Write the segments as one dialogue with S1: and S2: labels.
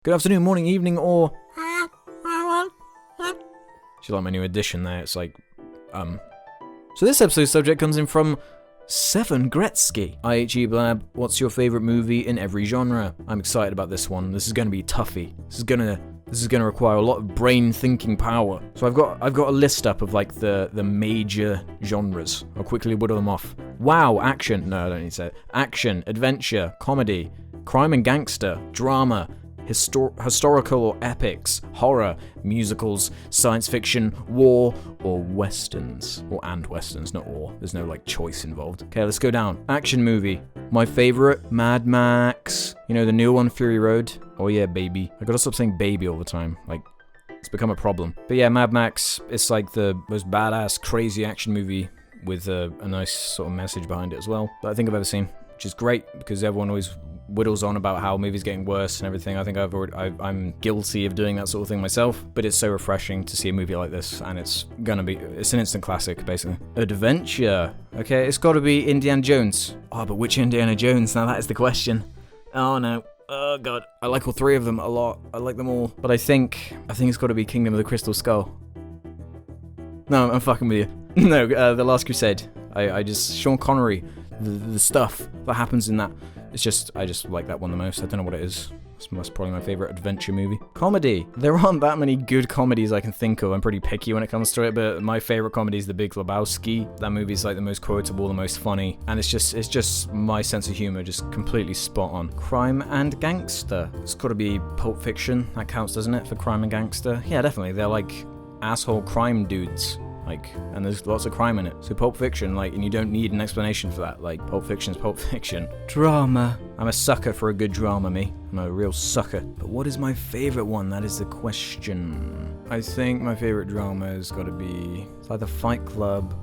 S1: good afternoon, morning, evening, or... She like my new addition there, it's like, So this episode's subject comes in from Seven Gretzky. IHE Blab, what's your favourite movie in every genre? I'm excited about this one. This is going to be toughy. This is going to require a lot of brain thinking power. So I've got a list up of like the major genres. I'll quickly whittle them off. Wow, action. No, I don't need to say it. Action, adventure, comedy, crime and gangster, drama, historical or epics, horror, musicals, science fiction, war, or westerns. And westerns, not or. There's no like choice involved. Okay, let's go down. Action movie. My favorite, Mad Max. You know, the new one, Fury Road. Oh yeah, baby. I gotta stop saying baby all the time. Like, it's become a problem. But yeah, Mad Max, it's like the most badass, crazy action movie with a nice sort of message behind it as well that I think I've ever seen, which is great because everyone always whittles on about how movies getting worse and everything. I think I'm guilty of doing that sort of thing myself, but it's so refreshing to see a movie like this, and it's an instant classic, basically. Adventure. Okay, it's got to be Indiana Jones. Oh, but which Indiana Jones? Now that is the question. Oh no. Oh god. I like all three of them a lot. I like them all. But I think it's got to be Kingdom of the Crystal Skull. No, I'm fucking with you. No, The Last Crusade. I just Sean Connery, the stuff that happens in that. I just like that one the most. I don't know what it is. That's probably my favorite adventure movie. Comedy. There aren't that many good comedies I can think of. I'm pretty picky when it comes to it, but my favorite comedy is The Big Lebowski. That movie's like the most quotable, the most funny, and it's just my sense of humor just completely spot on. Crime and gangster. It's got to be Pulp Fiction. That counts, doesn't it, for crime and gangster? Yeah, definitely. They're like asshole crime dudes. And there's lots of crime in it. So Pulp Fiction, and you don't need an explanation for that. Pulp Fiction's Pulp Fiction. Drama. I'm a sucker for a good drama, me. I'm a real sucker. But what is my favorite one? That is the question. I think my favorite drama has got to be... It's either Fight Club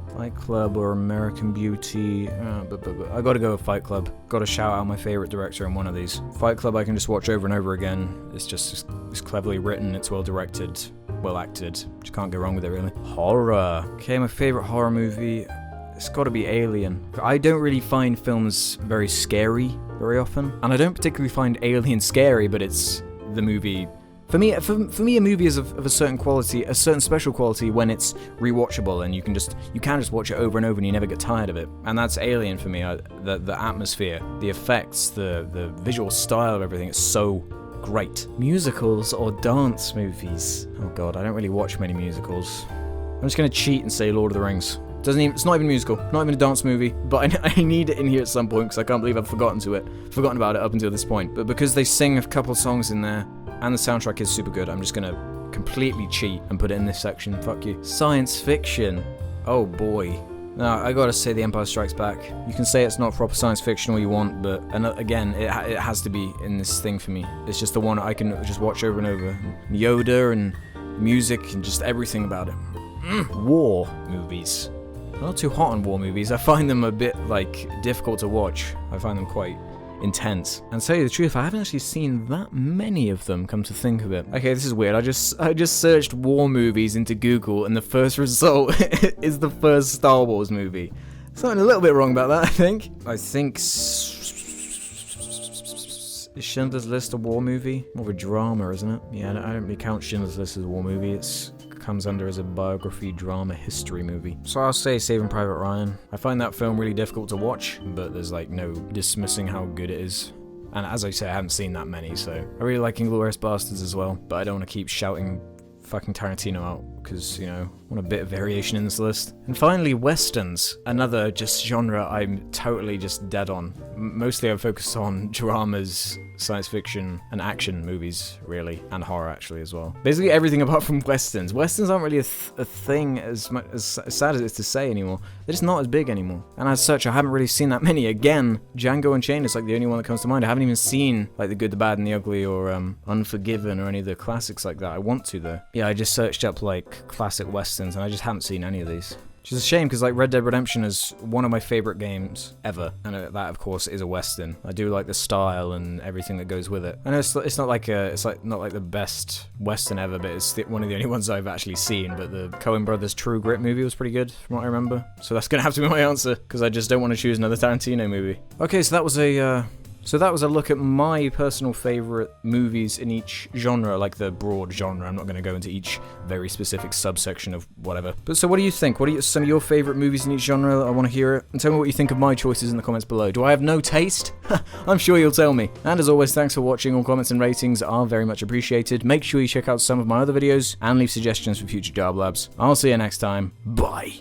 S1: or American Beauty. But I got to go with Fight Club. Got to shout out my favorite director in one of these. Fight Club I can just watch over and over again. It's cleverly written. It's well directed. Well acted. Just can't go wrong with it, really. Horror. Okay, my favorite horror movie, it's got to be Alien. I don't really find films very scary very often, and I don't particularly find Alien scary, but it's the movie. For me, a movie is of a certain quality, a certain special quality when it's rewatchable, and you can just watch it over and over, and you never get tired of it. And that's Alien for me. The atmosphere, the effects, the visual style of everything. It's so great. Musicals or dance movies? Oh god, I don't really watch many musicals. I'm just gonna cheat and say Lord of the Rings. It's not even a musical, not even a dance movie, but I need it in here at some point because I can't believe I've forgotten about it up until this point. But because they sing a couple songs in there and the soundtrack is super good, I'm just gonna completely cheat and put it in this section. Fuck you. Science fiction. Oh boy. No, I gotta say The Empire Strikes Back. You can say it's not proper science fiction all you want, but again, it has to be in this thing for me. It's just the one I can just watch over and over. Yoda and music and just everything about it. War movies. I'm not too hot on war movies. I find them a bit, difficult to watch. I find them quite intense. And to tell you the truth, I haven't actually seen that many of them, come to think of it. Okay, this is weird. I just searched war movies into Google, and the first result is the first Star Wars movie. Something a little bit wrong about that, I think. Is Schindler's List a war movie? More of a drama, isn't it? Yeah, I don't really count Schindler's List as a war movie. It comes under as a biography, drama, history movie. So I'll say Saving Private Ryan. I find that film really difficult to watch, but there's no dismissing how good it is. And as I say, I haven't seen that many, so I really like Inglourious Basterds as well, but I don't want to keep shouting fucking Tarantino out, because, I want a bit of variation in this list. And finally, westerns. Another just genre I'm totally just dead on. Mostly I focus on dramas, science fiction, and action movies, really, and horror, actually, as well. Basically everything apart from westerns. Westerns aren't really a thing as sad as it is to say anymore. They're just not as big anymore. And as such, I haven't really seen that many. Again, Django Unchained is the only one that comes to mind. I haven't even seen, The Good, the Bad, and the Ugly, or Unforgiven, or any of the classics like that. I want to, though. Yeah, I just searched up, classic westerns, and I just haven't seen any of these. Which is a shame, because Red Dead Redemption is one of my favorite games ever, and that of course is a western. I do like the style and everything that goes with it. I know it's not not the best western ever, but it's one of the only ones I've actually seen. But the Coen Brothers True Grit movie was pretty good, from what I remember. So that's gonna have to be my answer, because I just don't want to choose another Tarantino movie. Okay, so that was a So that was a look at my personal favourite movies in each genre, like the broad genre. I'm not going to go into each very specific subsection of whatever. But so what do you think? What are some of your favourite movies in each genre? I want to hear it. And tell me what you think of my choices in the comments below. Do I have no taste? I'm sure you'll tell me. And as always, thanks for watching. All comments and ratings are very much appreciated. Make sure you check out some of my other videos and leave suggestions for future Blabs. I'll see you next time. Bye.